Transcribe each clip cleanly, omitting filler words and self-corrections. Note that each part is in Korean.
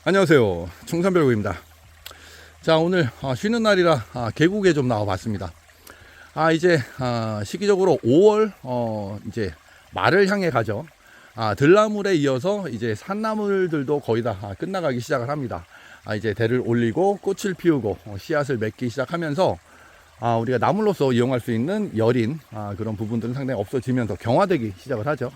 안녕하세요, 청산별구입니다. 자, 오늘 쉬는 날이라 계곡에 좀 나와 봤습니다. 이제 시기적으로 5월 이제 말을 향해 가죠. 들나물에 이어서 이제 산나물들도 거의 다 끝나가기 시작을 합니다. 이제 대를 올리고 꽃을 피우고 씨앗을 맺기 시작하면서 우리가 나물로서 이용할 수 있는 여린 그런 부분들은 상당히 없어지면서 경화되기 시작을 하죠.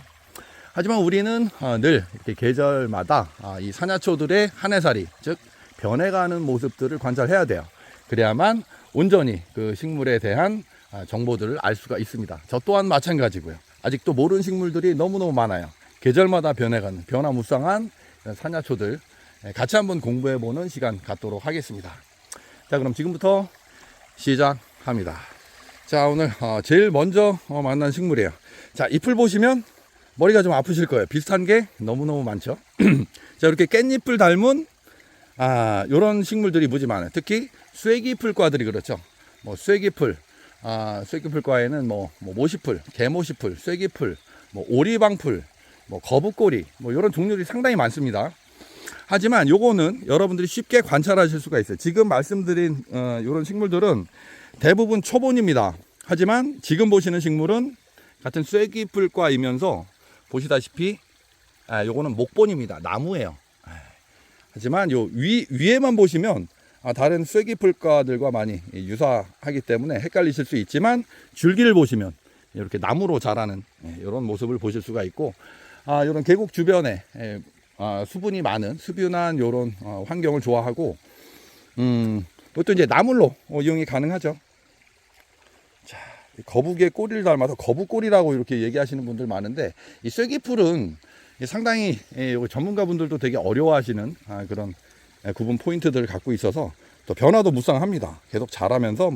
하지만 우리는 늘 이렇게 계절마다 이 사냐초들의 한해살이, 즉 변해가는 모습들을 관찰해야 돼요. 그래야만 온전히 그 식물에 대한 정보들을 알 수가 있습니다. 저 또한 마찬가지고요. 아직도 모르는 식물들이 너무너무 많아요. 계절마다 변해가는 변화무쌍한 사냐초들 같이 한번 공부해보는 시간 갖도록 하겠습니다. 자, 그럼 지금부터 시작합니다. 자, 오늘 제일 먼저 만난 식물이에요. 자, 잎을 보시면 머리가 좀 아프실 거예요. 비슷한 게 너무너무 많죠. 자, 이렇게 깻잎을 닮은 요런 식물들이 무지 많아요. 특히 쐐기풀과들이 그렇죠. 뭐 쐐기풀, 쐐기풀과에는 모시풀, 개모시풀, 쐐기풀, 오리방풀, 거북꼬리, 요런 종류들이 상당히 많습니다. 하지만 요거는 여러분들이 쉽게 관찰하실 수가 있어요. 지금 말씀드린 요런 식물들은 대부분 초본입니다. 하지만 지금 보시는 식물은 같은 쐐기풀과이면서 보시다시피 요거는 목본입니다. 나무예요. 하지만 요 위에만 보시면 다른 쐐기풀과들과 많이 유사하기 때문에 헷갈리실 수 있지만 줄기를 보시면 이렇게 나무로 자라는 이런 모습을 보실 수가 있고, 이런 계곡 주변에 수분이 많은 수분한 이런 환경을 좋아하고, 이것도 이제 나물로 이용이 가능하죠. 자, 거북이의 꼬리를 닮아서 거북꼬리라고 이렇게 얘기하시는 분들 많은데, 이 쐐기풀은 상당히 전문가분들도 되게 어려워하시는 그런 구분 포인트들을 갖고 있어서 또 변화도 무쌍합니다. 계속 자라면서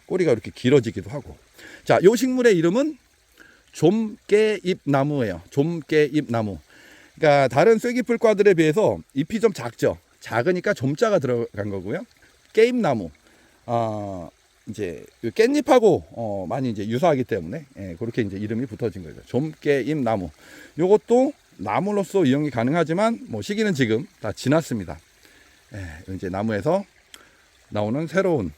꼬리가 이렇게 길어지기도 하고. 자, 이 식물의 이름은 좀깨잎나무예요. 좀깨잎나무. 그러니까 다른 쐐기풀과들에 비해서 잎이 좀 작죠. 작으니까 좀자가 들어간 거고요. 깨잎나무. 이제 깻잎하고 많이 이제 유사하기 때문에 그렇게 이제 이름이 붙어진 거죠. 좀깨잎나무. 요것도 나무로서 이용이 가능하지만 시기는 지금 다 지났습니다. 이제 나무에서 나오는 새로운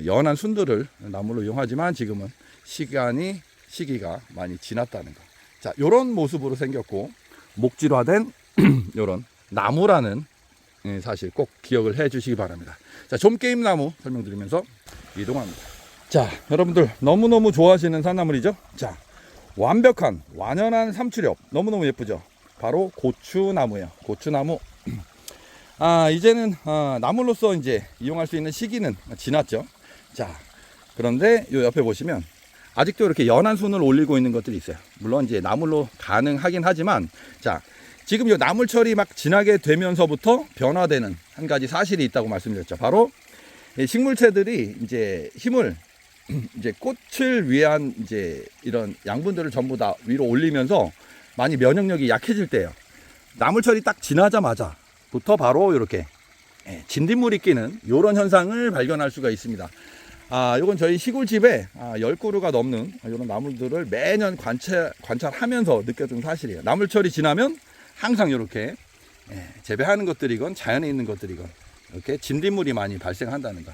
연한 순들을 나무로 이용하지만 지금은 시기가 많이 지났다는 거. 자, 요런 모습으로 생겼고 목질화된 요런 나무라는 사실 꼭 기억을 해 주시기 바랍니다. 자, 좀깨잎나무 설명드리면서 이동합니다. 자, 여러분들 너무너무 좋아하시는 산나물이죠. 자, 완벽한 완연한 삼출엽 너무너무 예쁘죠. 바로 고추나무예요. 고추나무. 이제는 나물로서 이제 이용할 수 있는 시기는 지났죠. 자, 그런데 요 옆에 보시면 아직도 이렇게 연한 순을 올리고 있는 것들이 있어요. 물론 이제 나물로 가능하긴 하지만, 자, 지금 이 나물철이 막 지나게 되면서부터 변화되는 한 가지 사실이 있다고 말씀드렸죠. 바로 식물체들이 이제 힘을 이제 꽃을 위한 이제 이런 양분들을 전부 다 위로 올리면서 많이 면역력이 약해질 때예요. 나물철이 딱 지나자마자부터 바로 이렇게 진딧물이 끼는 이런 현상을 발견할 수가 있습니다. 이건 저희 시골집에 10그루가 넘는 이런 나물들을 매년 관찰하면서 느껴진 사실이에요. 나물철이 지나면 항상 이렇게 재배하는 것들이건 자연에 있는 것들이건 이렇게 진딧물이 많이 발생한다는 거.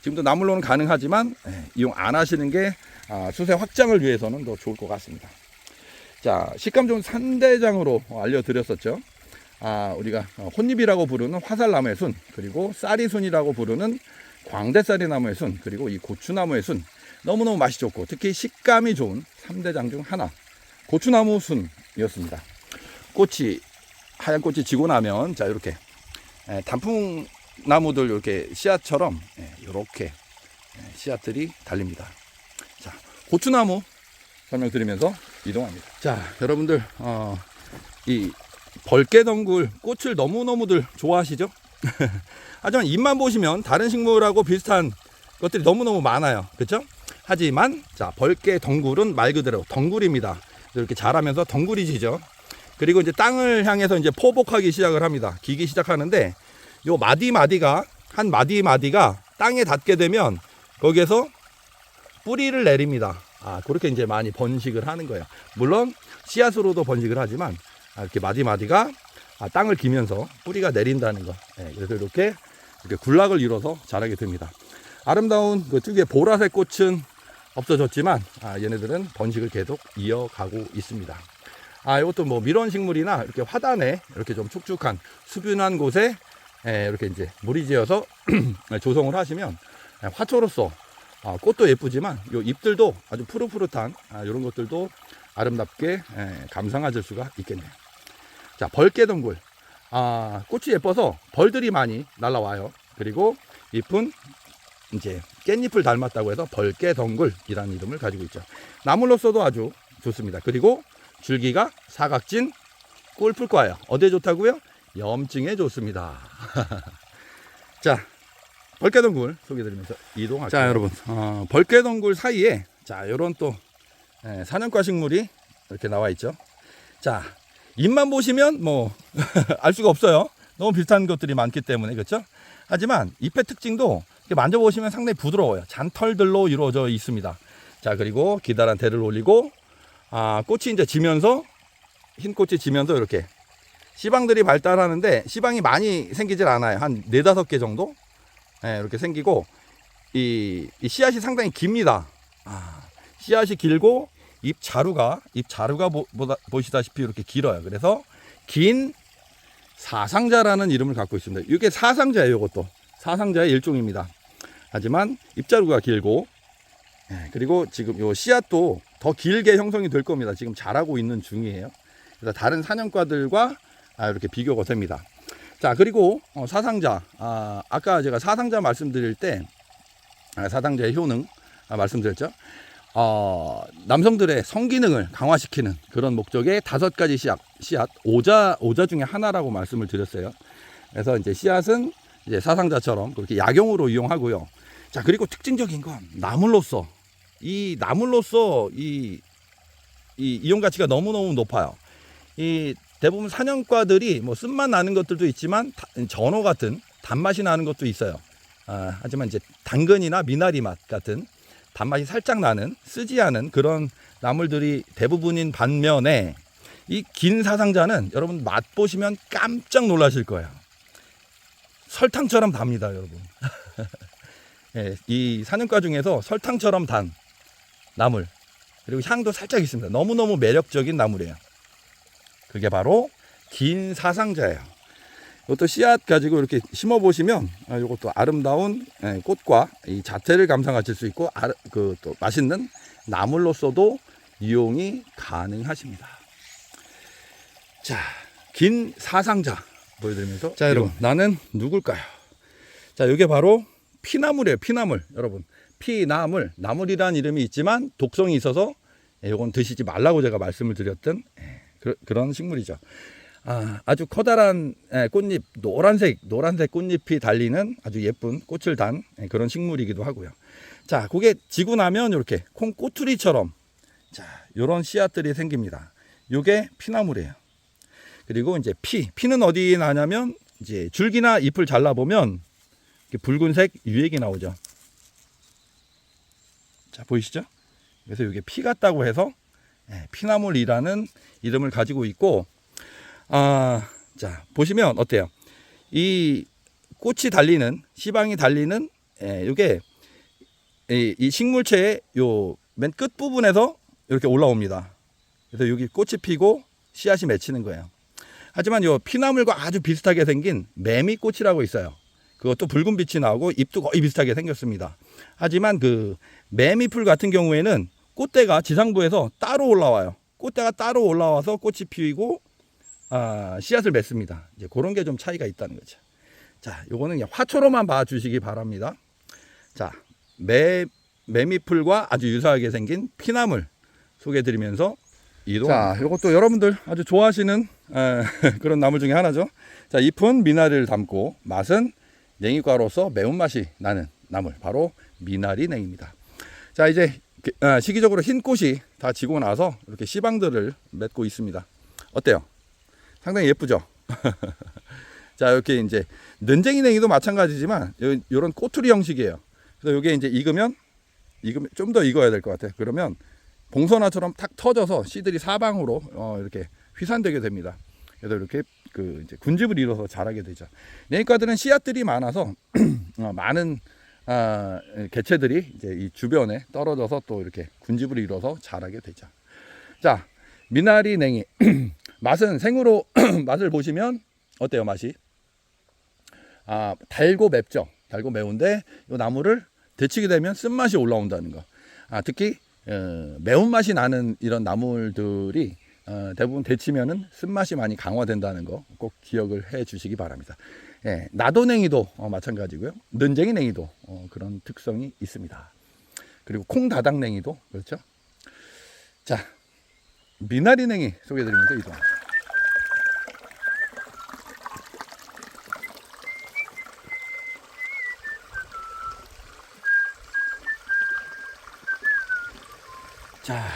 지금도 나물로는 가능하지만 이용 안 하시는 게 수세 확장을 위해서는 더 좋을 것 같습니다. 자, 식감 좋은 산대장으로 알려드렸었죠. 우리가 혼잎이라고 부르는 화살나무의 순, 그리고 쌀이순이라고 부르는 광대쌀이나무의 순, 그리고 이 고추나무의 순, 너무너무 맛이 좋고 특히 식감이 좋은 3대장 중 하나, 고추나무 순이었습니다. 하얀 꽃이 지고 나면 자, 이렇게 단풍나무들 이렇게 씨앗처럼 이렇게 씨앗들이 달립니다. 자, 고추나무 설명드리면서 이동합니다. 자, 여러분들 이 벌개덩굴 꽃을 너무너무들 좋아하시죠? 하지만 잎만 보시면 다른 식물하고 비슷한 것들이 너무너무 많아요. 그렇죠? 하지만 자, 벌개덩굴은 말 그대로 덩굴입니다. 이렇게 자라면서 덩굴이 지죠. 그리고 이제 땅을 향해서 이제 포복하기 시작을 합니다. 기기 시작하는데 요 마디마디가 땅에 닿게 되면 거기에서 뿌리를 내립니다. 그렇게 이제 많이 번식을 하는 거예요. 물론 씨앗으로도 번식을 하지만 이렇게 마디마디가 땅을 기면서 뿌리가 내린다는 거. 그래서 이렇게 군락을 이뤄서 자라게 됩니다. 아름다운 그 특유의 보라색 꽃은 없어졌지만 얘네들은 번식을 계속 이어가고 있습니다. 이것도 뭐 밀원식물이나 이렇게 화단에 이렇게 좀 축축한 수분한 곳에 이렇게 이제 무리지어서 조성을 하시면 화초로서 꽃도 예쁘지만 요 잎들도 아주 푸릇푸릇한 이런 것들도 아름답게 감상하실 수가 있겠네요. 자, 벌개덩굴. 꽃이 예뻐서 벌들이 많이 날라와요. 그리고 잎은 이제 깻잎을 닮았다고 해서 벌개덩굴이라는 이름을 가지고 있죠. 나물로서도 아주 좋습니다. 그리고 줄기가 사각진 꿀풀과예요. 어디에 좋다고요? 염증에 좋습니다. 자, 벌개덩굴 소개드리면서 이동할게요. 자, 여러분, 벌개덩굴 사이에 자, 요런 또 사냥과 식물이 이렇게 나와 있죠. 자, 잎만 보시면 뭐 알 수가 없어요. 너무 비슷한 것들이 많기 때문에. 그렇죠? 하지만 잎의 특징도 이렇게 만져보시면 상당히 부드러워요. 잔털들로 이루어져 있습니다. 자, 그리고 기다란 대를 올리고 꽃이 이제 지면서 흰 꽃이 지면서 이렇게 씨방들이 발달하는데 씨방이 많이 생기질 않아요. 한 4-5개 정도 이렇게 생기고 이 씨앗이 상당히 깁니다. 씨앗이 길고 잎 자루가 보시다시피 이렇게 길어요. 그래서 긴 사상자라는 이름을 갖고 있습니다. 이게 사상자예요. 이것도 사상자의 일종입니다. 하지만 잎자루가 길고 그리고 지금 요 씨앗도 더 길게 형성이 될 겁니다. 지금 자라고 있는 중이에요. 그래서 다른 사냥과들과 이렇게 비교가 됩니다. 자, 그리고 사상자, 아까 제가 사상자 말씀드릴 때 사상자의 효능 말씀드렸죠. 남성들의 성기능을 강화시키는 그런 목적의 5가지 씨앗 오자 중에 하나라고 말씀을 드렸어요. 그래서 이제 씨앗은 이제 사상자처럼 그렇게 약용으로 이용하고요. 자, 그리고 특징적인 건 나물로서 이 이용 가치가 너무너무 높아요. 이 대부분 사냥과들이 뭐 쓴맛 나는 것들도 있지만 전어 같은 단맛이 나는 것도 있어요. 하지만 이제 당근이나 미나리 맛 같은 단맛이 살짝 나는 쓰지 않은 그런 나물들이 대부분인 반면에 이 긴 사상자는 여러분 맛보시면 깜짝 놀라실 거예요. 설탕처럼 답니다, 여러분. 이 사냥과 중에서 설탕처럼 단 나물, 그리고 향도 살짝 있습니다. 너무너무 매력적인 나물이에요. 그게 바로 긴 사상자예요. 이것도 씨앗 가지고 이렇게 심어 보시면 이것도 아름다운 꽃과 이 자태를 감상하실 수 있고 또 맛있는 나물로서도 이용이 가능하십니다. 자, 긴 사상자 보여드리면서 자, 여러분, 나는 누굴까요? 자, 이게 바로 피나물이에요. 피나물. 여러분, 피나물, 나물이라는 이름이 있지만 독성이 있어서 이건 드시지 말라고 제가 말씀을 드렸던 그런 식물이죠. 아주 커다란 꽃잎, 노란색 꽃잎이 달리는 아주 예쁜 꽃을 단 그런 식물이기도 하고요. 자, 그게 지고 나면 이렇게 콩 꼬투리처럼 자, 요런 씨앗들이 생깁니다. 요게 피나물이에요. 그리고 이제 피는 어디에 나냐면 이제 줄기나 잎을 잘라보면 이렇게 붉은색 유액이 나오죠. 자, 보이시죠? 그래서 이게 피 같다고 해서 피나물이라는 이름을 가지고 있고, 자, 보시면 어때요? 이 꽃이 달리는, 씨방이 달리는, 이게 이 식물체의 요 맨 끝 부분에서 이렇게 올라옵니다. 그래서 여기 꽃이 피고 씨앗이 맺히는 거예요. 하지만 요 피나물과 아주 비슷하게 생긴 매미꽃이라고 있어요. 그것도 붉은 빛이 나오고 잎도 거의 비슷하게 생겼습니다. 하지만 그 매미풀 같은 경우에는 꽃대가 지상부에서 따로 올라와요. 꽃대가 따로 올라와서 꽃이 피고 씨앗을 맺습니다. 이제 그런 게 좀 차이가 있다는 거죠. 자, 요거는 그냥 화초로만 봐주시기 바랍니다. 자, 매미풀과 아주 유사하게 생긴 피나물 소개해드리면서 이동. 자, 요것도 여러분들 아주 좋아하시는 그런 나물 중에 하나죠. 자, 잎은 미나리를 담고 맛은 냉이과로서 매운맛이 나는 나물, 바로 미나리 냉입니다. 자, 이제 시기적으로 흰 꽃이 다 지고 나서 이렇게 씨방들을 맺고 있습니다. 어때요? 상당히 예쁘죠? 자, 이렇게 이제 는쟁이 냉이도 마찬가지지만 요런 꼬투리 형식이에요. 그래서 이게 이제 익으면 좀 더 익어야 될 것 같아요. 그러면 봉선화처럼 탁 터져서 씨들이 사방으로 이렇게 휘산되게 됩니다. 그래서 이렇게 그 이제 군집을 이뤄서 자라게 되죠. 냉이과들은 씨앗들이 많아서 많은 개체들이 이제 이 주변에 떨어져서 또 이렇게 군집을 이뤄서 자라게 되죠. 자, 미나리 냉이 맛은 생으로 맛을 보시면 어때요? 맛이 달고 맵죠. 달고 매운데 이 나무를 데치게 되면 쓴맛이 올라온다는 거. 특히 매운맛이 나는 이런 나물들이 대부분 데치면은 쓴맛이 많이 강화된다는 거 꼭 기억을 해 주시기 바랍니다. 예, 나도냉이도 마찬가지고요. 는쟁이냉이도 그런 특성이 있습니다. 그리고 콩다닥냉이도 그렇죠. 자, 미나리냉이 소개해드리면서 이동합니다. 자,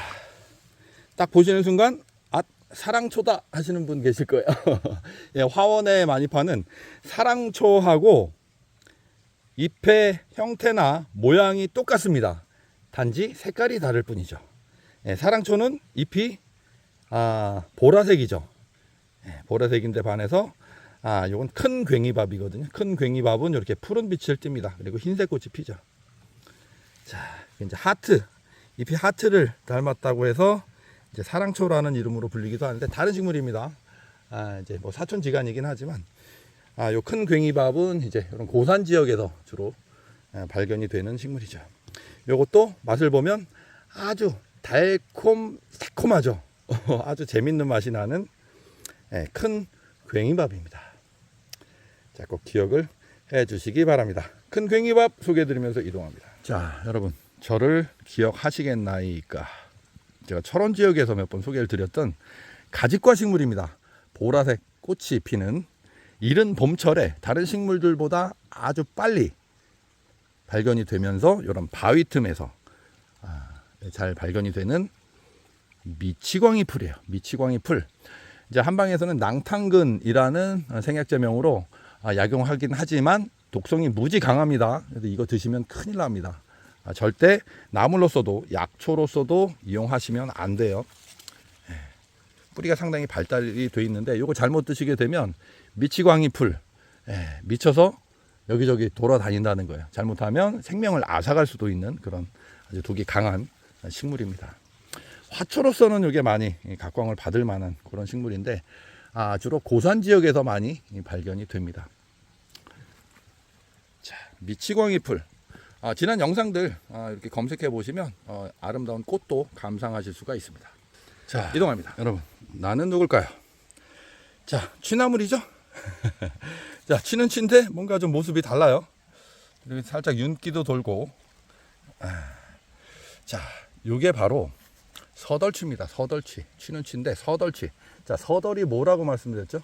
딱 보시는 순간 사랑초다 하시는 분 계실 거예요. 예, 화원에 많이 파는 사랑초하고 잎의 형태나 모양이 똑같습니다. 단지 색깔이 다를 뿐이죠. 예, 사랑초는 잎이 보라색이죠. 예, 보라색인데 반해서 요건 큰 괭이밥이거든요. 큰 괭이밥은 이렇게 푸른 빛을 띱니다. 그리고 흰색 꽃이 피죠. 자, 이제 하트, 잎이 하트를 닮았다고 해서 이제 사랑초라는 이름으로 불리기도 하는데 다른 식물입니다. 이제 뭐 사촌지간이긴 하지만 요 큰 괭이밥은 이제 이런 고산 지역에서 주로 발견이 되는 식물이죠. 요것도 맛을 보면 아주 달콤하죠. 아주 재밌는 맛이 나는 큰 괭이밥입니다. 자, 꼭 기억을 해 주시기 바랍니다. 큰 괭이밥 소개해 드리면서 이동합니다. 자, 여러분, 저를 기억하시겠나이까? 제가 철원 지역에서 몇 번 소개를 드렸던 가지과 식물입니다. 보라색 꽃이 피는 이른 봄철에 다른 식물들보다 아주 빨리 발견이 되면서 이런 바위 틈에서 잘 발견이 되는 미치광이 풀이에요. 미치광이 풀. 이제 한방에서는 낭탄근이라는 생약제명으로 약용하긴 하지만 독성이 무지 강합니다. 그래서 이거 드시면 큰일 납니다. 절대 나물로서도 약초로서도 이용하시면 안 돼요. 뿌리가 상당히 발달이 돼 있는데 이거 잘못 드시게 되면 미치광이 풀 미쳐서 여기저기 돌아다닌다는 거예요. 잘못하면 생명을 앗아갈 수도 있는 그런 아주 독이 강한 식물입니다. 화초로서는 이게 많이 각광을 받을 만한 그런 식물인데 주로 고산 지역에서 많이 발견이 됩니다. 자, 미치광이 풀. 지난 영상들 이렇게 검색해 보시면 아름다운 꽃도 감상하실 수가 있습니다. 자, 이동합니다. 여러분, 나는 누굴까요? 자, 취나물이죠? 자, 취는 취인데 뭔가 좀 모습이 달라요. 그리고 살짝 윤기도 돌고. 자, 요게 바로 서덜취입니다. 서덜취. 취는 취인데 서덜취. 자, 서덜이 뭐라고 말씀드렸죠?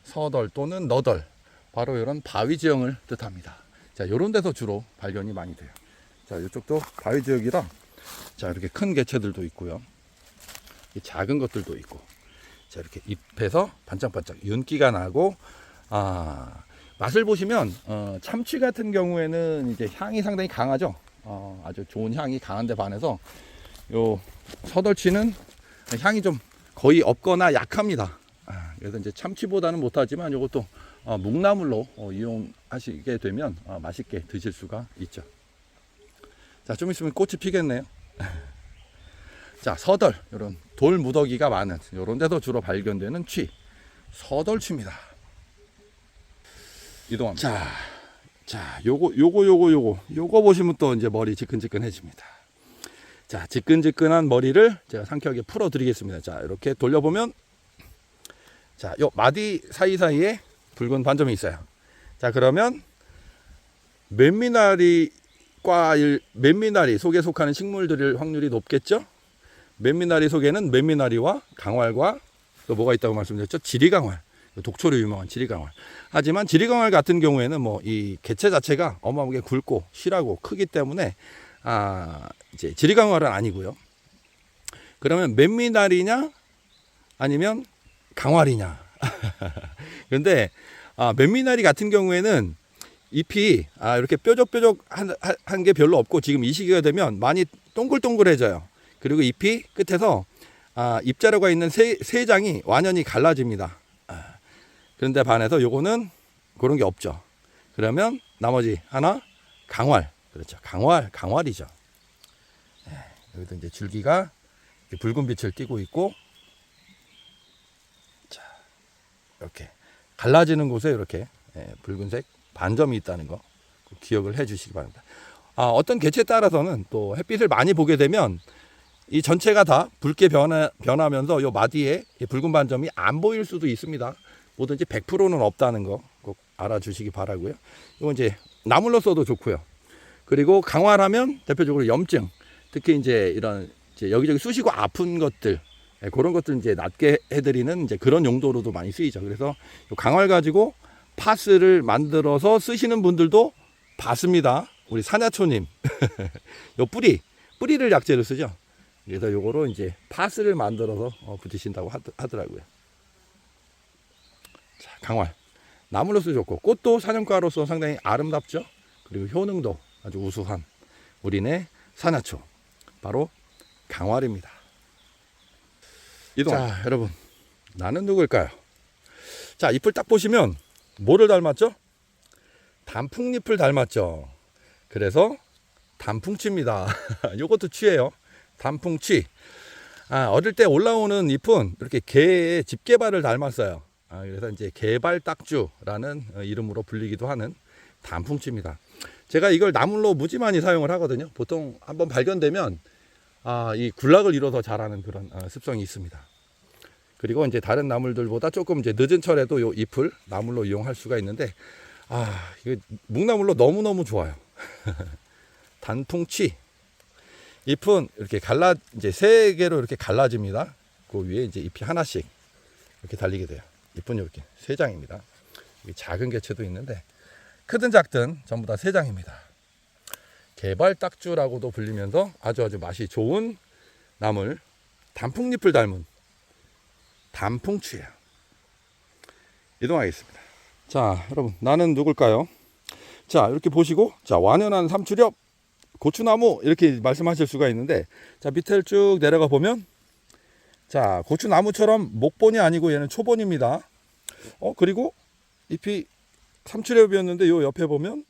서덜 또는 너덜. 바로 이런 바위 지형을 뜻합니다. 자, 요런 데서 주로 발견이 많이 돼요. 자, 이쪽도 바위 지역이라 자, 이렇게 큰 개체들도 있고요. 작은 것들도 있고. 자, 이렇게 잎에서 반짝반짝 윤기가 나고 맛을 보시면 참치 같은 경우에는 이제 향이 상당히 강하죠. 아주 좋은 향이 강한데 반해서 요 서덜치는 향이 좀 거의 없거나 약합니다. 그래서 이제 참치보다는 못하지만 이것도 묵나물로 이용하시게 되면 맛있게 드실 수가 있죠. 자, 좀 있으면 꽃이 피겠네요. 자, 서덜, 이런 돌 무더기가 많은 이런 데서 주로 발견되는 취, 서덜취입니다. 이동합니다. 자, 요거 보시면 또 이제 머리 지끈지끈해집니다. 자, 지끈지끈한 머리를 제가 상쾌하게 풀어 드리겠습니다. 자, 이렇게 돌려보면 자, 요 마디 사이사이에 붉은 반점이 있어요. 자, 그러면 맨미나리 속에 속하는 식물들일 확률이 높겠죠? 맨미나리 속에는 맨미나리와 강활과 또 뭐가 있다고 말씀드렸죠? 지리강활. 독초로 유명한 지리강활. 하지만 지리강활 같은 경우에는 뭐 이 개체 자체가 어마어마하게 굵고 실하고 크기 때문에 이제 지리강활은 아니고요. 그러면 맨미나리냐 아니면 강활이냐. 그런데 맨미나리 같은 경우에는 잎이 이렇게 뾰족뾰족한 게 별로 없고 지금 이 시기가 되면 많이 동글동글해져요. 그리고 잎이 끝에서 잎자루가 있는 세 장이 완연히 갈라집니다. 그런데 반해서 요거는 그런 게 없죠. 그러면 나머지 하나 강활. 그렇죠. 강활이죠. 여기도 이제 줄기가 붉은 빛을 띠고 있고, 자, 이렇게 갈라지는 곳에 이렇게 붉은색 반점이 있다는 거 기억을 해 주시기 바랍니다. 어떤 개체에 따라서는 또 햇빛을 많이 보게 되면 이 전체가 다 붉게 변하면서 요 마디에 붉은 반점이 안 보일 수도 있습니다. 뭐든지 100%는 없다는 거 꼭 알아주시기 바라고요. 이건 이제 나물로 써도 좋고요. 그리고 강화하면 대표적으로 염증, 특히 이제 이런 이제 여기저기 쑤시고 아픈 것들, 그런 것들 이제 낫게 해드리는 이제 그런 용도로도 많이 쓰이죠. 그래서 강화를 가지고 파스를 만들어서 쓰시는 분들도 봤습니다. 우리 사냐초님, 요 뿌리를 약재로 쓰죠. 그래서 요거로 이제 파스를 만들어서 붙이신다고 하더라고요. 자, 강활. 나물로서 좋고, 꽃도 사냥가로서 상당히 아름답죠. 그리고 효능도 아주 우수한 우리네 사냐초. 바로 강활입니다. 자, 여러분. 나는 누굴까요? 자, 잎을 딱 보시면 뭐를 닮았죠? 단풍잎을 닮았죠. 그래서 단풍치입니다. 요것도 취예요. 단풍치. 어릴 때 올라오는 잎은 이렇게 개의 집게발을 닮았어요. 그래서 이제 개발딱주라는 이름으로 불리기도 하는 단풍치입니다. 제가 이걸 나물로 무지 많이 사용을 하거든요. 보통 한번 발견되면 이 굴락을 이뤄서 자라는 그런 습성이 있습니다. 그리고 이제 다른 나물들보다 조금 이제 늦은 철에도 요 잎을 나물로 이용할 수가 있는데, 이거 묵나물로 너무너무 좋아요. 단풍치. 잎은 이렇게 이제 3개로 이렇게 갈라집니다. 그 위에 이제 잎이 하나씩 이렇게 달리게 돼요. 잎은 이렇게 3장입니다. 작은 개체도 있는데, 크든 작든 전부 다 3장입니다. 개발딱주라고도 불리면서 아주 맛이 좋은 나물, 단풍잎을 닮은 단풍치예요. 이동하겠습니다. 자, 여러분, 나는 누굴까요? 자, 이렇게 보시고, 자, 완연한 삼추렵, 고추나무, 이렇게 말씀하실 수가 있는데, 자, 밑에를 쭉 내려가 보면, 자, 고추나무처럼 목본이 아니고 얘는 초본입니다. 그리고 잎이 삼추렵이었는데 요 옆에 보면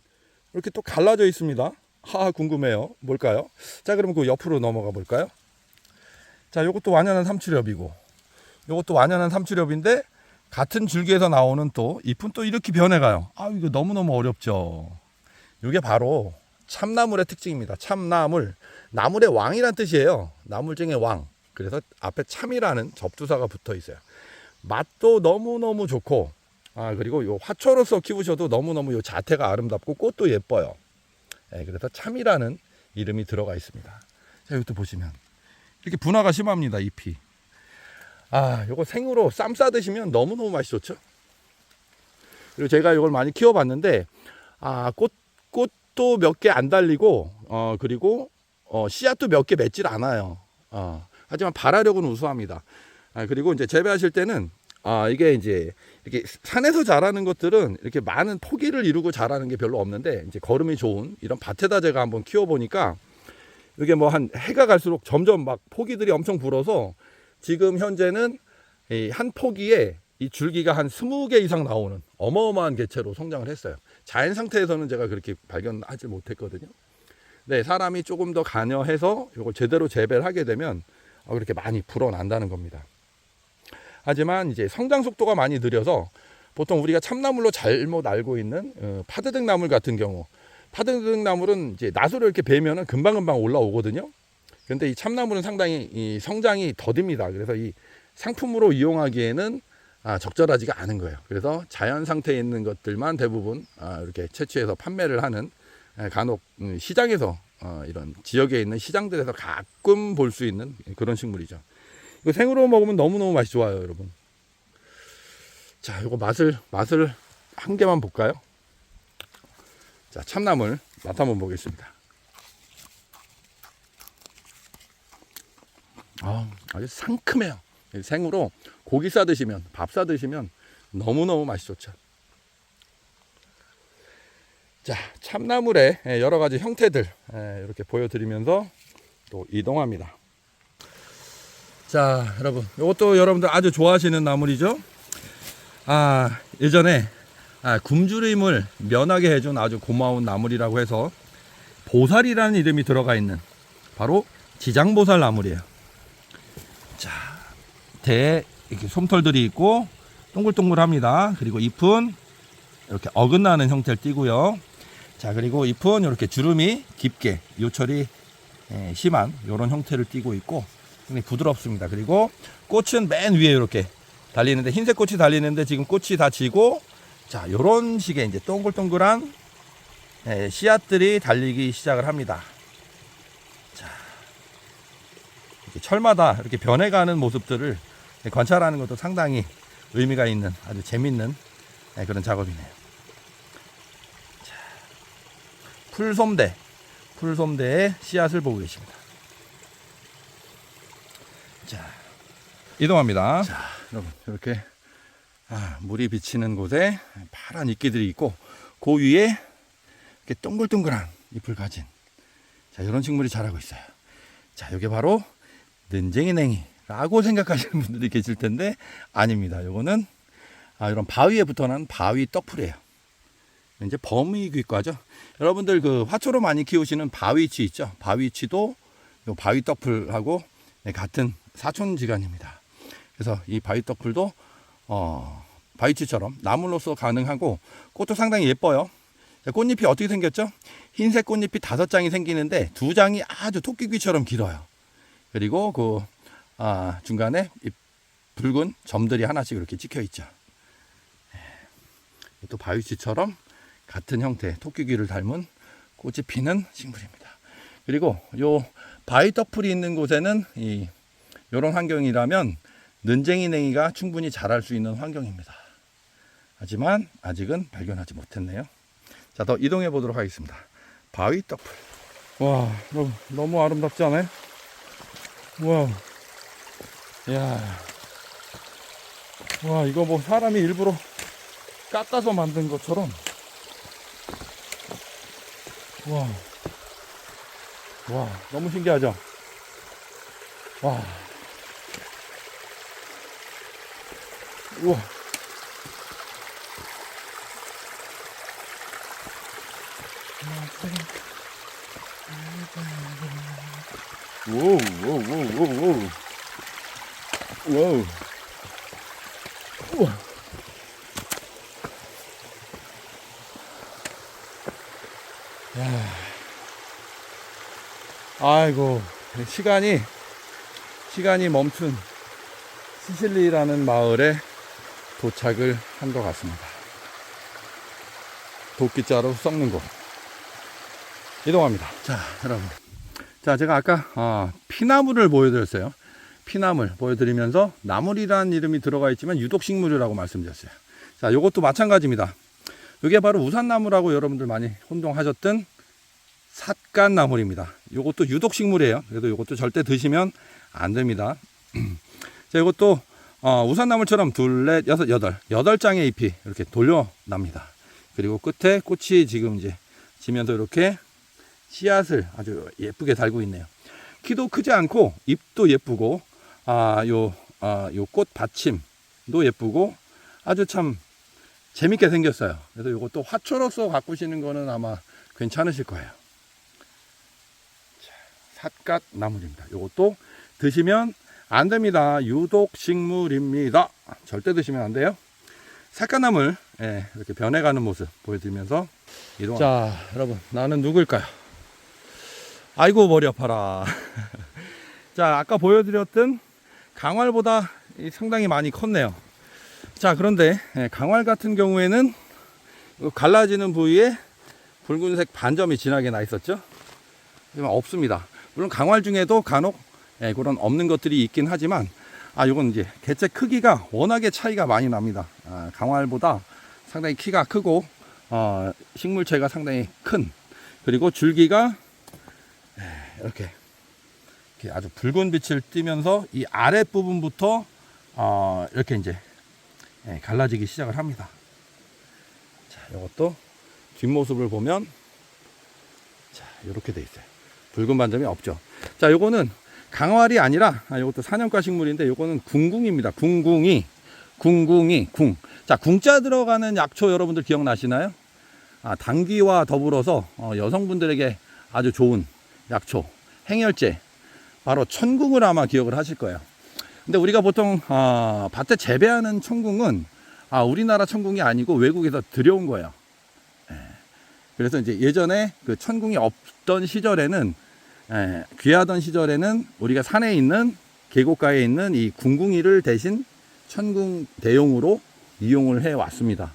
이렇게 또 갈라져 있습니다. 궁금해요. 뭘까요? 자, 그럼 그 옆으로 넘어가 볼까요? 자, 요것도 완연한 삼추렵이고, 요것도 완연한 삼추렵인데, 같은 줄기에서 나오는 또 잎은 또 이렇게 변해가요. 이거 너무너무 어렵죠. 이게 바로 참나물의 특징입니다. 참나물. 나물의 왕이란 뜻이에요. 나물 중에 왕. 그래서 앞에 참이라는 접두사가 붙어 있어요. 맛도 너무너무 좋고, 그리고 요 화초로서 키우셔도 너무너무 요 자태가 아름답고 꽃도 예뻐요. 그래서 참이라는 이름이 들어가 있습니다. 자, 이것도 보시면 이렇게 분화가 심합니다. 잎이. 요거 생으로 쌈 싸 드시면 너무너무 맛이 좋죠. 그리고 제가 이걸 많이 키워봤는데, 꽃도 몇 개 안 달리고, 그리고 씨앗도 몇 개 맺질 않아요. 하지만 발화력은 우수합니다. 그리고 이제 재배하실 때는 이게 이제 이렇게 산에서 자라는 것들은 이렇게 많은 포기를 이루고 자라는 게 별로 없는데, 이제 거름이 좋은 이런 밭에다 제가 한번 키워보니까 이게 뭐 한 해가 갈수록 점점 막 포기들이 엄청 불어서 지금 현재는 한 포기에 이 줄기가 한 20개 이상 나오는 어마어마한 개체로 성장을 했어요. 자연 상태에서는 제가 그렇게 발견하지 못했거든요. 네, 사람이 조금 더 관여해서 이걸 제대로 재배를 하게 되면 그렇게 많이 불어난다는 겁니다. 하지만 이제 성장 속도가 많이 느려서 보통 우리가 참나물로 잘못 알고 있는 파드득나물 같은 경우, 파드득나물은 이제 낫으로 이렇게 베면은 금방금방 올라오거든요. 근데 이 참나물은 상당히 이 성장이 더딥니다. 그래서 이 상품으로 이용하기에는 적절하지가 않은 거예요. 그래서 자연 상태에 있는 것들만 대부분 이렇게 채취해서 판매를 하는, 간혹 시장에서 이런 지역에 있는 시장들에서 가끔 볼 수 있는 그런 식물이죠. 이거 생으로 먹으면 너무너무 맛이 좋아요, 여러분. 자, 이거 맛을 한 개만 볼까요? 자, 참나물 맛 한번 보겠습니다. 아주 상큼해요. 생으로 고기 싸 드시면, 밥 싸 드시면 너무너무 맛이 좋죠. 자, 참나물의 여러 가지 형태들 이렇게 보여드리면서 또 이동합니다. 자, 여러분, 이것도 여러분들 아주 좋아하시는 나물이죠. 예전에 굶주림을 면하게 해준 아주 고마운 나물이라고 해서 보살이라는 이름이 들어가 있는 바로 지장보살 나물이에요. 자, 대에 이렇게 솜털들이 있고 동글동글합니다. 그리고 잎은 이렇게 어긋나는 형태를 띠고요. 자, 그리고 잎은 이렇게 주름이 깊게 요철이 심한 이런 형태를 띠고 있고 굉장히 부드럽습니다. 그리고 꽃은 맨 위에 이렇게 달리는데, 흰색 꽃이 달리는데 지금 꽃이 다 지고, 자, 이런 식의 이제 동글동글한 씨앗들이 달리기 시작을 합니다. 자, 이렇게 철마다 이렇게 변해가는 모습들을 관찰하는 것도 상당히 의미가 있는 아주 재밌는 그런 작업이네요. 자, 풀솜대의 씨앗을 보고 계십니다. 자, 이동합니다. 자, 여러분, 이렇게 물이 비치는 곳에 파란 이끼들이 있고, 그 위에 이렇게 동글동글한 잎을 가진, 자, 이런 식물이 자라고 있어요. 자, 이게 바로 능쟁이냉이라고 생각하시는 분들이 계실 텐데 아닙니다. 요거는 이런 바위에 붙어난 바위 떡풀이에요. 이제 범위귀과죠. 여러분들 그 화초로 많이 키우시는 바위치 있죠. 바위치도 요 바위 떡풀하고 같은 사촌지간입니다. 그래서 이 바위 떡풀도 바위치처럼 나물로서 가능하고, 꽃도 상당히 예뻐요. 자, 꽃잎이 어떻게 생겼죠? 흰색 꽃잎이 5장이 생기는데 2장이 아주 토끼귀처럼 길어요. 그리고 그 중간에 붉은 점들이 하나씩 이렇게 찍혀 있죠. 또 바위치처럼 같은 형태 토끼귀를 닮은 꽃이 피는 식물입니다. 그리고 요 바위 떡풀이 있는 곳에는 이런 환경이라면 능쟁이냉이가 충분히 자랄 수 있는 환경입니다. 하지만 아직은 발견하지 못했네요. 자, 더 이동해 보도록 하겠습니다. 바위 떡풀. 와, 너무 아름답지 않아요? 와, 야, 와, 이거 뭐 사람이 일부러 깎아서 만든 것처럼. 와, 너무 신기하죠? 와, 우와. 오우. 우와. 야. 아이고, 시간이 멈춘 시실리라는 마을에 도착을 한 것 같습니다. 도끼자루 썩는 곳 이동합니다. 자, 여러분, 자, 제가 아까 피나물을 보여드렸어요. 피나물 보여드리면서 나물이라는 이름이 들어가 있지만 유독식물이라고 말씀드렸어요. 자, 요것도 마찬가지입니다. 이게 바로 우산나무라고 여러분들 많이 혼동하셨던 삿갓나물입니다. 요것도 유독식물이에요. 그래도 요것도 절대 드시면 안 됩니다. 자, 이것도 우산나물처럼 2, 4, 6, 8장의 잎이 이렇게 돌려납니다. 그리고 끝에 꽃이 지금 이제 지면서 이렇게 씨앗을 아주 예쁘게 달고 있네요. 키도 크지 않고 잎도 예쁘고 요 꽃 받침도 예쁘고 아주 참 재밌게 생겼어요. 그래서 이것도 화초로서 가꾸시는 거는 아마 괜찮으실 거예요. 삿갓 나물입니다. 이것도 드시면 안 됩니다. 유독식물입니다. 절대 드시면 안 돼요. 삿갓나물 이렇게 변해가는 모습 보여드리면서 이동합니다. 자, 여러분, 나는 누굴까요? 아이고, 머리 아파라. 자, 아까 보여드렸던 강활보다 상당히 많이 컸네요. 자, 그런데 강활 같은 경우에는 갈라지는 부위에 붉은색 반점이 진하게 나 있었죠. 하지만 없습니다. 물론 강활 중에도 간혹 그런 없는 것들이 있긴 하지만 요건 이제 개체 크기가 워낙에 차이가 많이 납니다. 강활보다 상당히 키가 크고 식물체가 상당히 큰, 그리고 줄기가 이렇게 아주 붉은 빛을 띠면서 이 아랫 부분부터 이렇게 이제 갈라지기 시작을 합니다. 자, 이것도 뒷모습을 보면 자, 이렇게 돼 있어요. 붉은 반점이 없죠. 자, 요거는 강활이 아니라 이것도 사냥과 식물인데 요거는 궁궁입니다. 궁궁이 궁궁이 궁. 자, 궁자 들어가는 약초 여러분들 기억나시나요? 당귀와 더불어서 여성분들에게 아주 좋은 약초, 행혈제, 바로 천궁을 아마 기억을 하실 거예요. 근데 우리가 보통 밭에 재배하는 천궁은 우리나라 천궁이 아니고 외국에서 들여온 거예요. 그래서 이제 예전에 그 천궁이 없던 시절에는, 귀하던 시절에는 우리가 산에 있는 계곡가에 있는 이 궁궁이를 대신 천궁 대용으로 이용을 해 왔습니다.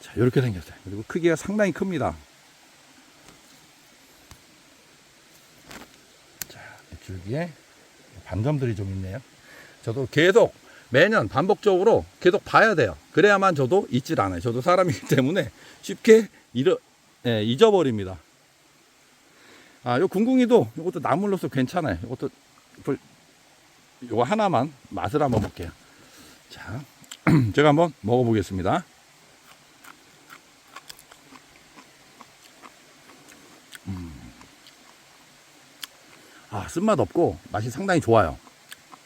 자, 이렇게 생겼어요. 그리고 크기가 상당히 큽니다. 자, 줄기에 반점들이 좀 있네요. 저도 계속 매년 반복적으로 계속 봐야 돼요. 그래야만 저도 잊질 않아요. 저도 사람이기 때문에 쉽게 잊어버립니다. 요 궁궁이도 이것도 나물로서 괜찮아요. 요거 하나만 맛을 한번 볼게요. 자, 제가 한번 먹어보겠습니다. 쓴맛 없고 맛이 상당히 좋아요.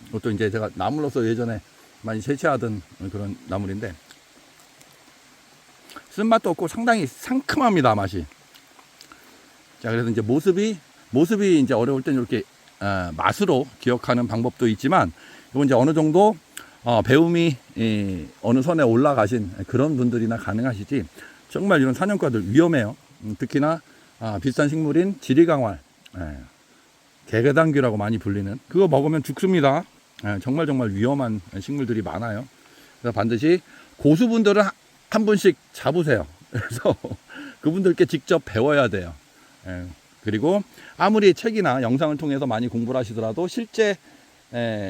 이것도 이제 제가 나물로서 예전에 많이 채취하던 그런 나물인데, 쓴맛도 없고 상당히 상큼합니다, 맛이. 자, 그래서 이제 모습이 이제 어려울 때는 이렇게 맛으로 기억하는 방법도 있지만, 이건 이제 어느 정도 배움이 어느 선에 올라가신 그런 분들이나 가능하시지, 정말 이런 사냥과들 위험해요. 특히나 비싼 식물인 지리강활, 개개당귀라고 많이 불리는, 그거 먹으면 죽습니다. 정말 위험한 식물들이 많아요. 그래서 반드시 고수분들은 한 분씩 잡으세요. 그래서 그분들께 직접 배워야 돼요. 그리고 아무리 책이나 영상을 통해서 많이 공부를 하시더라도 실제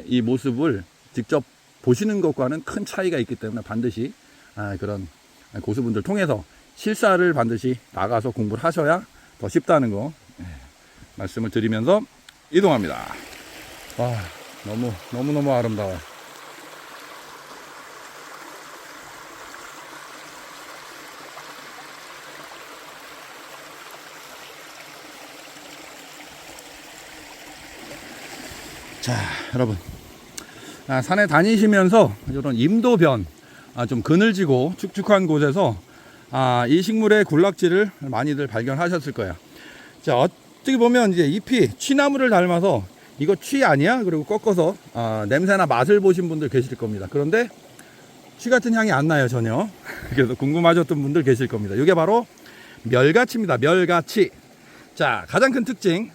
이 모습을 직접 보시는 것과는 큰 차이가 있기 때문에 반드시 그런 고수분들 통해서 실사를 반드시 나가서 공부를 하셔야 더 쉽다는 거 말씀을 드리면서 이동합니다. 와, 너무 아름다워요. 자, 여러분, 산에 다니시면서 이런 임도변, 좀 그늘지고 축축한 곳에서 이 식물의 군락지를 많이들 발견하셨을 거예요. 자, 어떻게 보면 이제 잎이 취나무를 닮아서 이거 취 아니야? 그리고 꺾어서 냄새나 맛을 보신 분들 계실 겁니다. 그런데 취 같은 향이 안 나요, 전혀. 그래서 궁금하셨던 분들 계실 겁니다. 이게 바로 멸가치입니다. 멸가치. 자, 가장 큰 특징,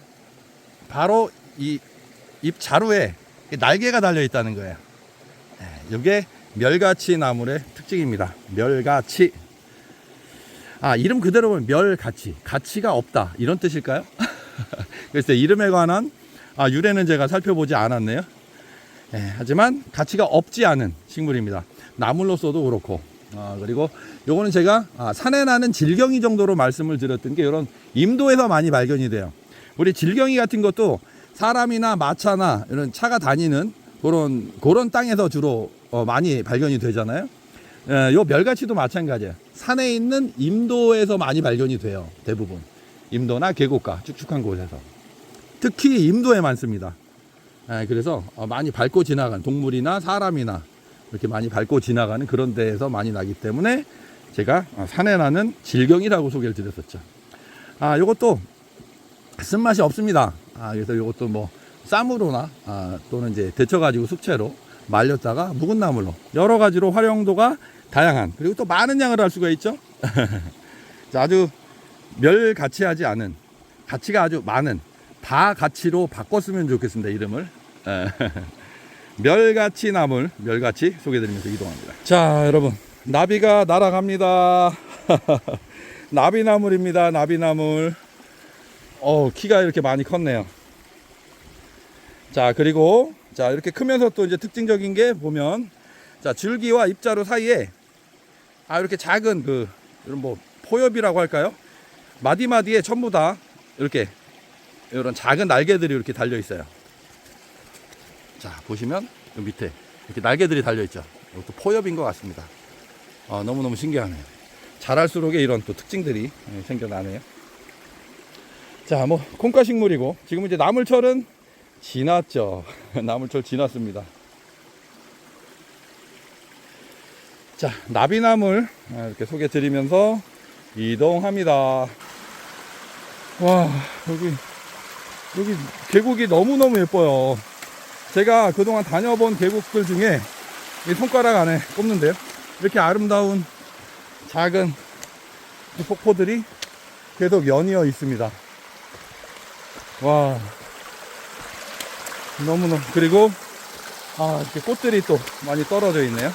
바로 이 잎 자루에 날개가 달려 있다는 거예요. 이게 멸가치 나물의 특징입니다. 멸가치. 이름 그대로 보면 멸가치, 가치가 없다, 이런 뜻일까요? 그래서 이름에 관한 유래는 제가 살펴보지 않았네요. 하지만 가치가 없지 않은 식물입니다. 나물로서도 그렇고, 그리고 요거는 제가 산에 나는 질경이 정도로 말씀을 드렸던 게 이런 임도에서 많이 발견이 돼요. 우리 질경이 같은 것도 사람이나 마차나 이런 차가 다니는 그런 땅에서 주로 많이 발견이 되잖아요. 요 멸가치도 마찬가지예요. 산에 있는 임도에서 많이 발견이 돼요. 대부분 임도나 계곡가 축축한 곳에서, 특히 임도에 많습니다. 그래서 많이 밟고 지나가는 동물이나 사람이나 이렇게 많이 밟고 지나가는 그런 데에서 많이 나기 때문에 제가 산에 나는 질경이라고 소개를 드렸었죠. 요것도 쓴맛이 없습니다. 그래서 요것도 뭐 쌈으로나 또는 이제 데쳐가지고 숙채로 말렸다가 묵은 나물로 여러 가지로 활용도가 다양한, 그리고 또 많은 양을 할 수가 있죠. 아주 멸가치하지 않은, 가치가 아주 많은 다가치로 바꿨으면 좋겠습니다, 이름을. 멸가치 나물, 멸가치 소개드리면서 이동합니다. 자, 여러분, 나비가 날아갑니다. 나비나물입니다. 나비나물. 키가 이렇게 많이 컸네요. 자, 그리고 이렇게 크면서 또 이제 특징적인 게 보면, 줄기와 잎자루 사이에 이렇게 작은 이런 뭐 포엽이라고 할까요? 마디마디에 전부 다 이렇게 이런 작은 날개들이 이렇게 달려 있어요. 자, 보시면 이 밑에 이렇게 날개들이 달려 있죠. 이것도 포엽인 것 같습니다. 너무너무 신기하네요. 자랄수록에 이런 또 특징들이 생겨나네요. 자, 뭐 콩가식물이고, 지금 이제 나물철은 지났죠. 나물철 지났습니다. 자, 나비나물 이렇게 소개 드리면서 이동합니다. 와, 여기 계곡이 너무너무 예뻐요. 제가 그동안 다녀본 계곡들 중에 이 손가락 안에 꼽는데요. 이렇게 아름다운 작은 폭포들이 계속 연이어 있습니다. 와, 너무너무. 그리고 이렇게 꽃들이 또 많이 떨어져 있네요.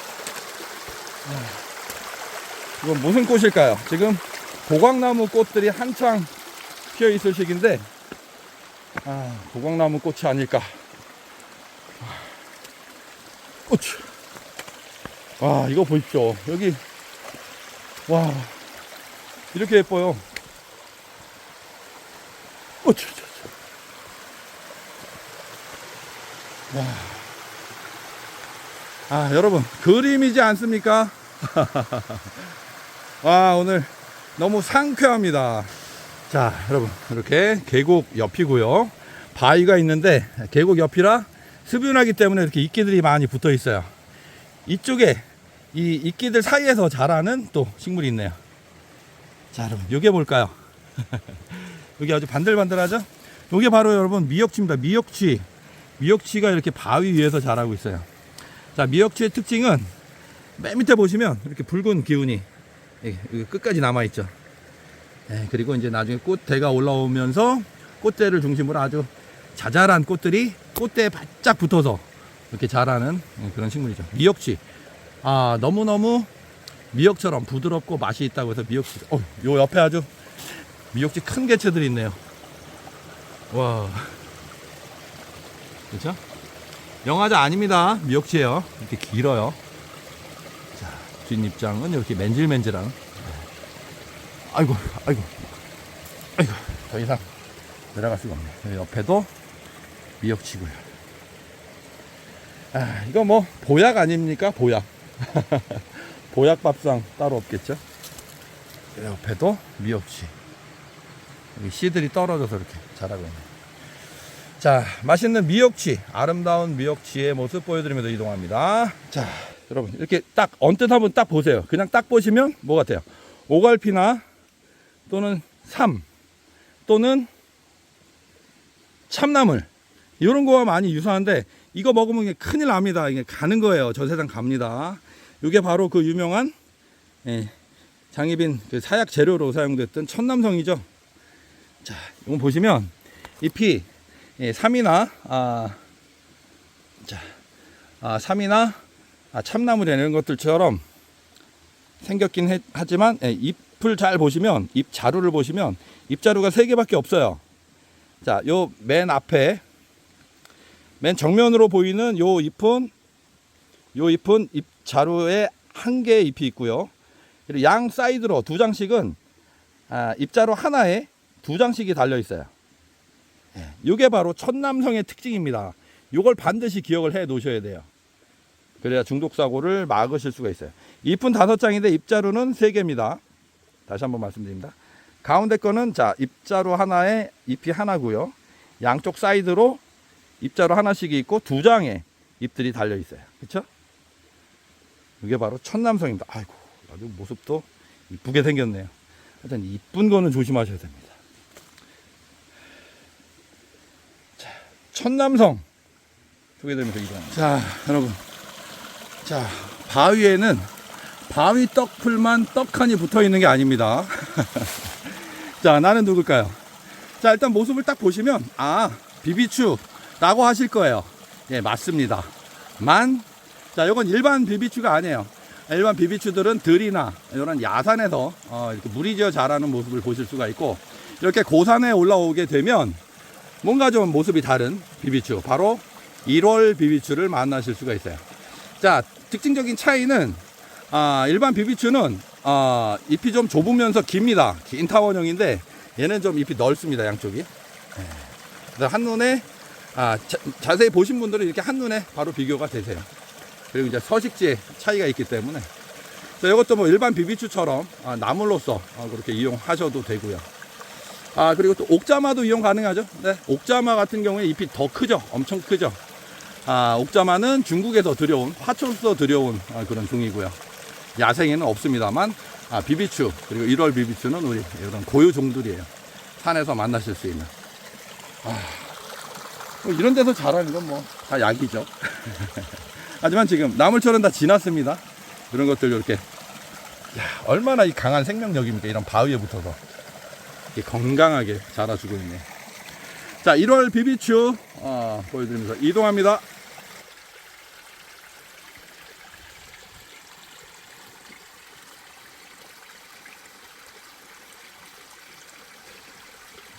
이건 무슨 꽃일까요? 지금 고광나무 꽃들이 한창 피어 있을 시기인데, 고광나무 꽃이 아닐까. 꽃. 와, 이거 보십시오. 여기, 와, 이렇게 예뻐요. 꽃. 와. 여러분, 그림이지 않습니까? 와, 오늘 너무 상쾌합니다. 자, 여러분, 이렇게 계곡 옆이고요. 바위가 있는데 계곡 옆이라 습윤하기 때문에 이렇게 이끼들이 많이 붙어 있어요. 이쪽에 이 이끼들 사이에서 자라는 또 식물이 있네요. 자, 여러분, 이게 뭘까요? 여기 아주 반들반들하죠? 이게 바로 여러분 미역치입니다. 미역치가 이렇게 바위 위에서 자라고 있어요. 자, 미역치의 특징은 맨 밑에 보시면 이렇게 붉은 기운이 끝까지 남아있죠. 그리고 이제 나중에 꽃대가 올라오면서 꽃대를 중심으로 아주 자잘한 꽃들이 꽃대에 바짝 붙어서 이렇게 자라는 그런 식물이죠. 미역치. 너무너무 미역처럼 부드럽고 맛이 있다고 해서 미역치. 요 옆에 아주 미역치 큰 개체들이 있네요. 와. 그렇죠? 영화자 아닙니다. 미역치예요. 이렇게 길어요. 자, 뒷입장은 이렇게 맨질맨질한. 아이고. 더 이상 내려갈 수가 없네. 옆에도 미역치고요. 이거 뭐 보약 아닙니까? 보약. 보약 밥상 따로 없겠죠? 옆에도 미역치. 여기 씨들이 떨어져서 이렇게 자라고 있네. 자, 맛있는 미역치, 아름다운 미역치의 모습 보여드리면서 이동합니다. 자, 여러분, 이렇게 딱 언뜻 한번 딱 보세요. 그냥 딱 보시면 뭐 같아요? 오갈피나 또는 삼 또는 참나물, 이런 거와 많이 유사한데, 이거 먹으면 이게 큰일 납니다. 이게 가는 거예요. 저 세상 갑니다. 이게 바로 그 유명한 장희빈 그 사약 재료로 사용됐던 천남성이죠. 자, 이거 보시면 잎이 삼이나 삼이나 참나물 이런 것들처럼 생겼긴 하지만 잎을 잘 보시면, 잎 자루를 보시면 잎 자루가 3개밖에 없어요. 자, 요 맨 앞에 맨 정면으로 보이는 요 잎은 잎 자루에 1개의 잎이 있고요. 그리고 양 사이드로 2장씩은 잎 자루 하나에 2장씩이 달려 있어요. 이게 바로 천남성의 특징입니다. 이걸 반드시 기억을 해 놓으셔야 돼요. 그래야 중독 사고를 막으실 수가 있어요. 잎은 5장인데 잎자루는 3개입니다. 다시 한번 말씀드립니다. 가운데 거는 자, 잎자루 하나에 잎이 하나고요. 양쪽 사이드로 잎자루 하나씩이 있고 2장의 잎들이 달려 있어요. 그렇죠? 이게 바로 천남성입니다. 아이고, 아주 모습도 이쁘게 생겼네요. 하여튼 이쁜 거는 조심하셔야 됩니다. 자, 천남성 소개드리면서 이동합니다. 자, 여러분, 자, 바위에는 바위 떡풀만 떡하니 붙어 있는 게 아닙니다. 자, 나는 누굴까요? 자, 일단 모습을 딱 보시면 비비추라고 하실 거예요. 예, 맞습니다. 자, 이건 일반 비비추가 아니에요. 일반 비비추들은 들이나 이런 야산에서 이렇게 물이 지어 자라는 모습을 보실 수가 있고, 이렇게 고산에 올라오게 되면 뭔가 좀 모습이 다른 비비추, 바로 1월 비비추를 만나실 수가 있어요. 자, 특징적인 차이는 일반 비비추는 잎이 좀 좁으면서 깁니다. 긴 타원형인데 얘는 좀 잎이 넓습니다. 양쪽이. 그래서 한눈에 자세히 보신 분들은 이렇게 한눈에 바로 비교가 되세요. 그리고 이제 서식지의 차이가 있기 때문에, 자, 이것도 뭐 일반 비비추처럼 나물로서 그렇게 이용하셔도 되고요. 그리고 또 옥자마도 이용 가능하죠. 네, 옥자마 같은 경우에 잎이 더 크죠. 엄청 크죠. 옥자마는 중국에서 들여온, 화초에서 들여온 그런 종이고요. 야생에는 없습니다만, 비비추, 그리고 1월 비비추는 우리 이런 고유 종들이에요. 산에서 만나실 수 있는. 뭐 이런 데서 자라는 건 뭐 다 약이죠. 하지만 지금 나물철은 다 지났습니다. 이런 것들 이렇게, 얼마나 이 강한 생명력입니까? 이런 바위에 붙어서 이렇게 건강하게 자라주고 있네. 자, 1월 비비추 보여드리면서 이동합니다.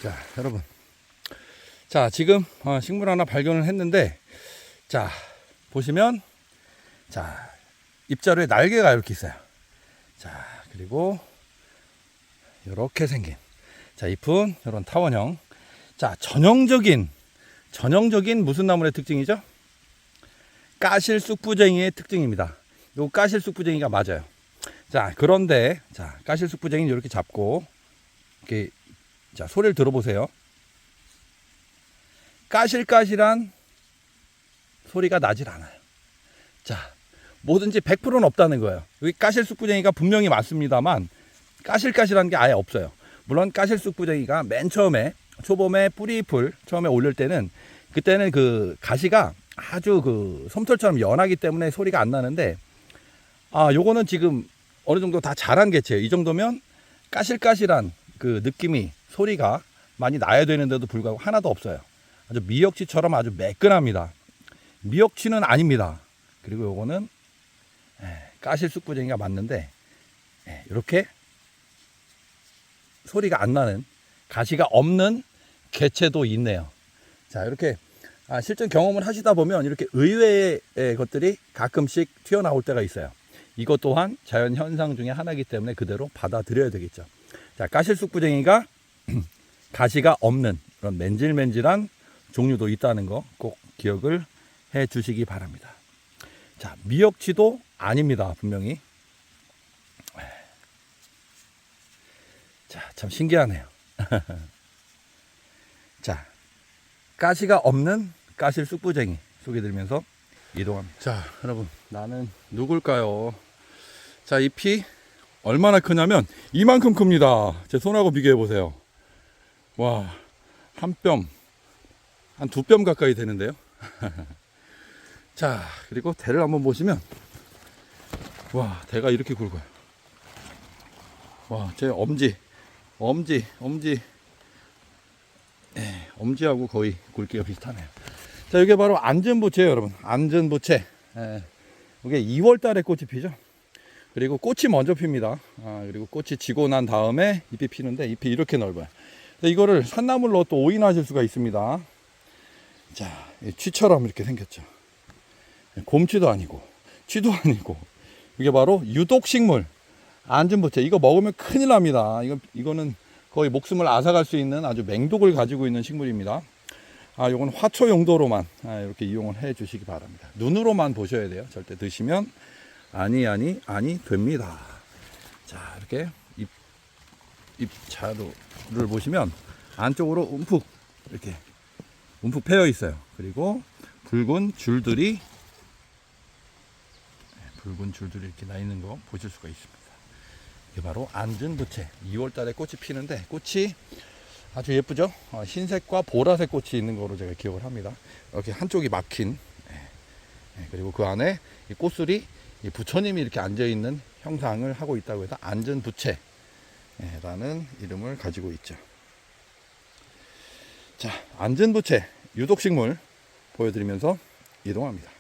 자, 여러분. 자, 지금 식물 하나 발견을 했는데, 자, 보시면, 자, 잎자루에 날개가 이렇게 있어요. 자, 그리고 이렇게 생긴, 자, 잎은 이런 타원형. 자, 전형적인 무슨 나물의 특징이죠? 까실쑥부쟁이의 특징입니다. 요 까실쑥부쟁이가 맞아요. 자, 그런데, 자, 까실쑥부쟁이는 이렇게 잡고, 이렇게, 자, 소리를 들어보세요. 까실까실한 소리가 나질 않아요. 자, 뭐든지 100%는 없다는 거예요. 여기 까실쑥부쟁이가 분명히 맞습니다만, 까실까실한 게 아예 없어요. 물론 까실쑥부쟁이가 맨 처음에, 초봄에 뿌리잎을 처음에 올릴 때는, 그때는 그 가시가 아주 그 솜털처럼 연하기 때문에 소리가 안 나는데, 요거는 지금 어느 정도 다 자란 개체예요. 이 정도면 까실까실한 그 느낌이, 소리가 많이 나야 되는데도 불구하고 하나도 없어요. 아주 미역치처럼 아주 매끈합니다. 미역치는 아닙니다. 그리고 요거는 까실쑥부쟁이가 맞는데, 이렇게 소리가 안 나는, 가시가 없는 개체도 있네요. 자, 이렇게 실전 경험을 하시다 보면 이렇게 의외의 것들이 가끔씩 튀어나올 때가 있어요. 이것 또한 자연 현상 중에 하나이기 때문에 그대로 받아들여야 되겠죠. 자, 까실쑥부쟁이가 가시가 없는 그런 맨질맨질한 종류도 있다는 거 꼭 기억을 해 주시기 바랍니다. 자, 미역치도 아닙니다. 분명히. 자, 참 신기하네요. 자, 가시가 없는 까실쑥부쟁이 소개드리면서 이동합니다. 자, 여러분, 나는 누굴까요? 자, 잎이 얼마나 크냐면 이만큼 큽니다. 제 손하고 비교해 보세요. 와, 한 뼘, 한 2뼘 가까이 되는데요. 자, 그리고 대를 한번 보시면, 와, 대가 이렇게 굵어요. 와, 제 엄지하고 거의 굵기가 비슷하네요. 자, 이게 바로 안전부채예요, 여러분. 안전부채. 이게 2월 달에 꽃이 피죠. 그리고 꽃이 먼저 핍니다. 그리고 꽃이 지고 난 다음에 잎이 피는데, 잎이 이렇게 넓어요. 이거를 산나물로 또 오인하실 수가 있습니다. 자, 쥐처럼 이렇게 생겼죠. 곰쥐도 아니고 쥐도 아니고, 이게 바로 유독식물 안전부채. 이거 먹으면 큰일 납니다. 이거는 거의 목숨을 앗아갈 수 있는 아주 맹독을 가지고 있는 식물입니다. 요건 화초 용도로만 이렇게 이용을 해 주시기 바랍니다. 눈으로만 보셔야 돼요. 절대 드시면 아니 됩니다. 자, 이렇게 잎자루를 보시면 안쪽으로 이렇게 움푹 패여 있어요. 그리고 붉은 줄들이 이렇게 나 있는 거 보실 수가 있습니다. 이게 바로 안전부채. 2월 달에 꽃이 피는데, 꽃이 아주 예쁘죠? 흰색과 보라색 꽃이 있는 거로 제가 기억을 합니다. 이렇게 한쪽이 막힌, 그리고 그 안에 이 꽃술이, 이 부처님이 이렇게 앉아있는 형상을 하고 있다고 해서 안전부채라는 이름을 가지고 있죠. 자, 안전부채 유독식물 보여드리면서 이동합니다.